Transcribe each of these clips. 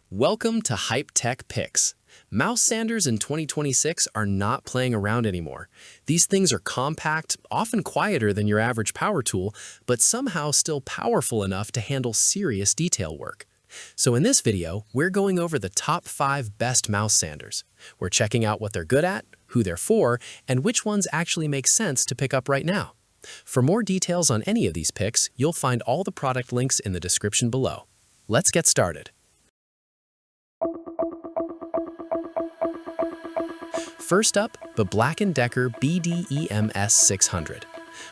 Welcome to Hype Tech Picks. Mouse sanders in 2026 are not playing around anymore. These things are compact, often quieter than your average power tool, but somehow still powerful enough to handle serious detail work. So in this video, we're going over the top 5 best mouse sanders. We're checking out what they're good at, who they're for, and which ones actually make sense to pick up right now. For more details on any of these picks, you'll find all the product links in the description below. Let's get started. First up, the BLACK+DECKER BDEMS600.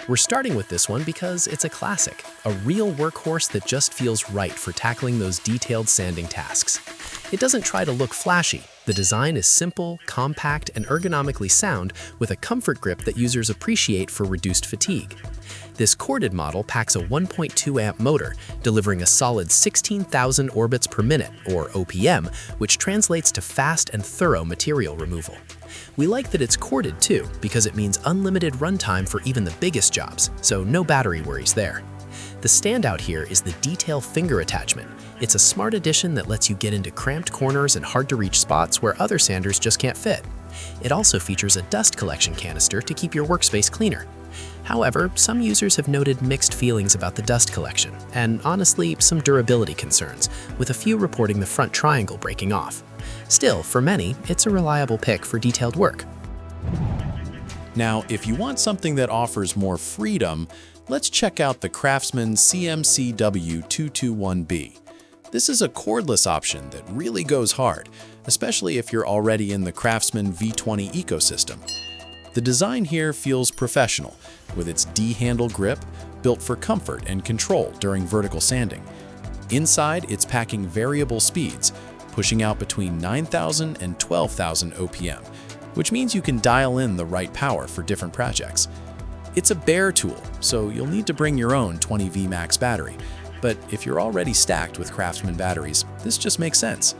We're starting with this one because it's a classic, a real workhorse that just feels right for tackling those detailed sanding tasks. It doesn't try to look flashy. The design is simple, compact, and ergonomically sound with a comfort grip that users appreciate for reduced fatigue. This corded model packs a 1.2 amp motor, delivering a solid 16,000 orbits per minute, or OPM, which translates to fast and thorough material removal. We like that it's corded too, because it means unlimited runtime for even the biggest jobs, so no battery worries there. The standout here is the detail finger attachment. It's a smart addition that lets you get into cramped corners and hard-to-reach spots where other sanders just can't fit. It also features a dust collection canister to keep your workspace cleaner. However, some users have noted mixed feelings about the dust collection, and honestly, some durability concerns, with a few reporting the front triangle breaking off. Still, for many, it's a reliable pick for detailed work. Now, if you want something that offers more freedom, let's check out the CRAFTSMAN CMCW221B. This is a cordless option that really goes hard, especially if you're already in the CRAFTSMAN V20 ecosystem. The design here feels professional, with its D-handle grip built for comfort and control during vertical sanding. Inside, it's packing variable speeds, pushing out between 9,000 and 12,000 OPM, which means you can dial in the right power for different projects. It's a bare tool, so you'll need to bring your own 20V max battery, but if you're already stacked with CRAFTSMAN batteries, this just makes sense.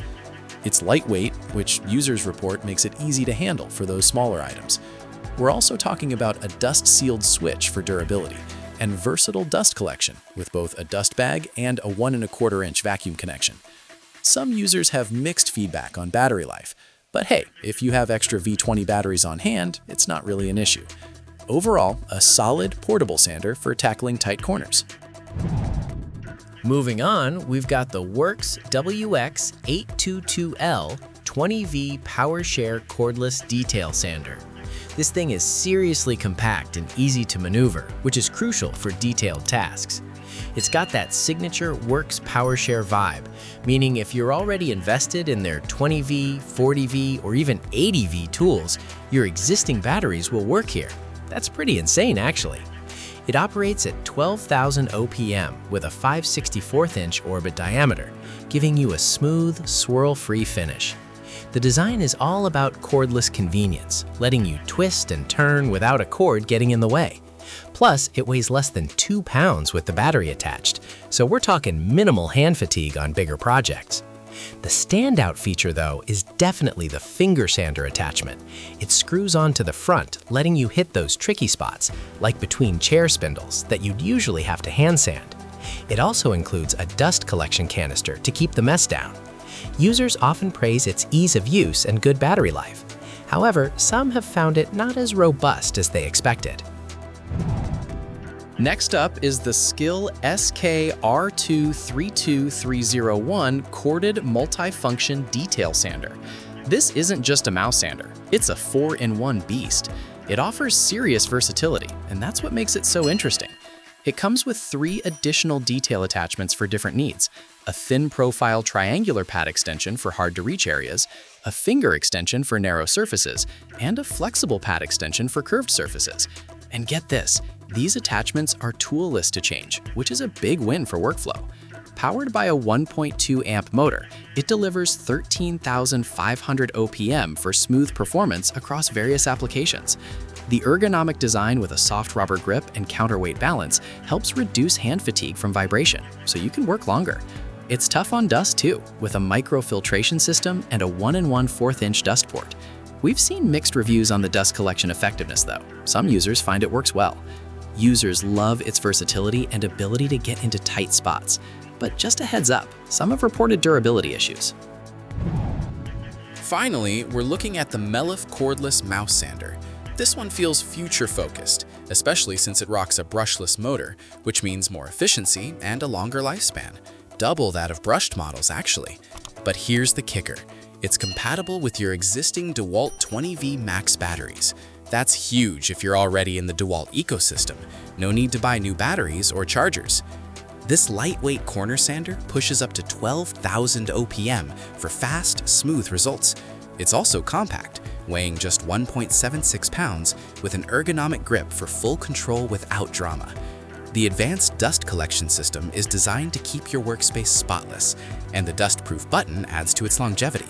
It's lightweight, which users report makes it easy to handle for those smaller items. We're also talking about a dust-sealed switch for durability and versatile dust collection with both a dust bag and a 1¼ inch vacuum connection. Some users have mixed feedback on battery life, but hey, if you have extra V20 batteries on hand, it's not really an issue. Overall, a solid portable sander for tackling tight corners. Moving on, we've got the WORX WX822L 20V PowerShare Cordless Detail Sander. This thing is seriously compact and easy to maneuver, which is crucial for detailed tasks. It's got that signature WORX PowerShare vibe, meaning if you're already invested in their 20V, 40V, or even 80V tools, your existing batteries will work here. That's pretty insane, actually. It operates at 12,000 OPM with a 5/64 inch orbit diameter, giving you a smooth, swirl-free finish. The design is all about cordless convenience, letting you twist and turn without a cord getting in the way. Plus, it weighs less than 2 pounds with the battery attached, so we're talking minimal hand fatigue on bigger projects. The standout feature, though, is definitely the finger sander attachment. It screws onto the front, letting you hit those tricky spots, like between chair spindles, that you'd usually have to hand sand. It also includes a dust collection canister to keep the mess down. Users often praise its ease of use and good battery life. However, some have found it not as robust as they expected. Next up is the SKIL SKR232301 Corded Multifunction Detail Sander. This isn't just a mouse sander, it's a 4-in-1 beast. It offers serious versatility, and that's what makes it so interesting. It comes with 3 additional detail attachments for different needs: a thin profile triangular pad extension for hard-to-reach areas, a finger extension for narrow surfaces, and a flexible pad extension for curved surfaces. And get this, these attachments are toolless to change, which is a big win for workflow. Powered by a 1.2 amp motor, it delivers 13,500 OPM for smooth performance across various applications. The ergonomic design with a soft rubber grip and counterweight balance helps reduce hand fatigue from vibration, so you can work longer. It's tough on dust too, with a microfiltration system and a 1¼ inch dust port. We've seen mixed reviews on the dust collection effectiveness though. Some users find it works well. Users love its versatility and ability to get into tight spots. But just a heads up, some have reported durability issues. Finally, we're looking at the Mellif Cordless Mouse Sander. This one feels future-focused, especially since it rocks a brushless motor, which means more efficiency and a longer lifespan. Double that of brushed models, actually. But here's the kicker. It's compatible with your existing DeWalt 20V Max batteries. That's huge if you're already in the DeWalt ecosystem. No need to buy new batteries or chargers. This lightweight corner sander pushes up to 12,000 OPM for fast, smooth results. It's also compact, weighing just 1.76 pounds with an ergonomic grip for full control without drama. The advanced dust collection system is designed to keep your workspace spotless, and the dust-proof button adds to its longevity.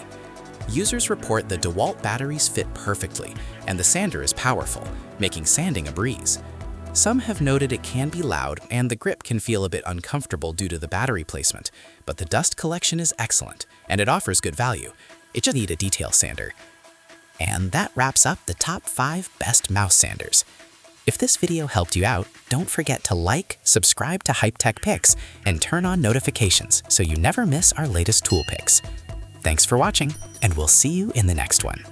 Users report the DeWalt batteries fit perfectly, and the sander is powerful, making sanding a breeze. Some have noted it can be loud and the grip can feel a bit uncomfortable due to the battery placement, but the dust collection is excellent, and it offers good value. It just needs a detail sander. And that wraps up the top 5 best mouse sanders. If this video helped you out, don't forget to like, subscribe to Hype Tech Picks, and turn on notifications so you never miss our latest tool picks. Thanks for watching, and we'll see you in the next one.